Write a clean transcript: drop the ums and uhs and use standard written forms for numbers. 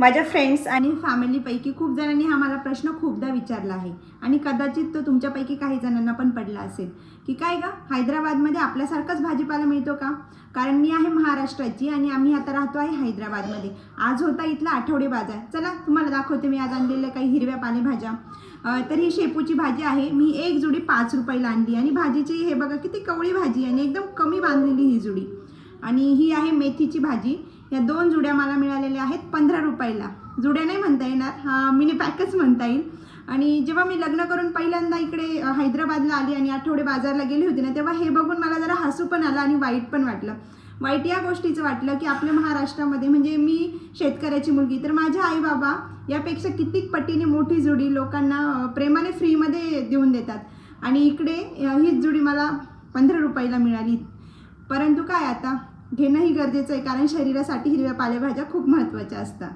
माझ्या फ्रेंड्स आणि फॅमिलीपैकी खूप जणांनी हा मला प्रश्न खूपदा विचारला आहे आणि कदाचित तो तुमच्यापैकी काही जणांना पण पडला असेल की काय ग, हैदराबादमध्ये आपल्यासारखाच भाजीपाला मिळतो का? कारण मी आहे महाराष्ट्राची आणि आम्ही आता राहतो आहे हैदराबादमध्ये. आज होता इथला आठवडे बाजार. चला तुम्हाला दाखवते मी आज आणलेल्या काही हिरव्या पालेभाज्या. तर ही शेपूची भाजी आहे. मी एक जुडी 5 रुपयाला आणली आणि भाजीची हे बघा किती कवळी भाजी आणि एकदम कमी बांधलेली ही जुडी. आणि ही आहे मेथीची भाजी. या 2 जुड्या मला मिळालेल्या आहेत 15 रुपयाला. जुड्या नाही म्हणता येणार, हा मिनी पॅकच म्हणता येईल. आणि जेव्हा मी लग्न करून पहिल्यांदा इकडे हैदराबादला आली आणि आठवडे बाजारला गेली होती ना, तेव्हा हे बघून मला जरा हसू पण आलं आणि वाईट पण वाटलं. वाईट या गोष्टीचं वाटलं की आपल्या महाराष्ट्रामध्ये म्हणजे मी शेतकऱ्याची मुलगी, तर माझे आई बाबा यापेक्षा कितीक पटीने मोठी जुडी लोकांना प्रेमाने फ्रीमध्ये देऊन देतात आणि इकडे हीच जुडी मला 15 रुपयाला मिळाली. परंतु काय आता, घेणंही गरजेचं आहे कारण शरीरासाठी हिरव्या पालेभाज्या खूप महत्त्वाच्या असतात.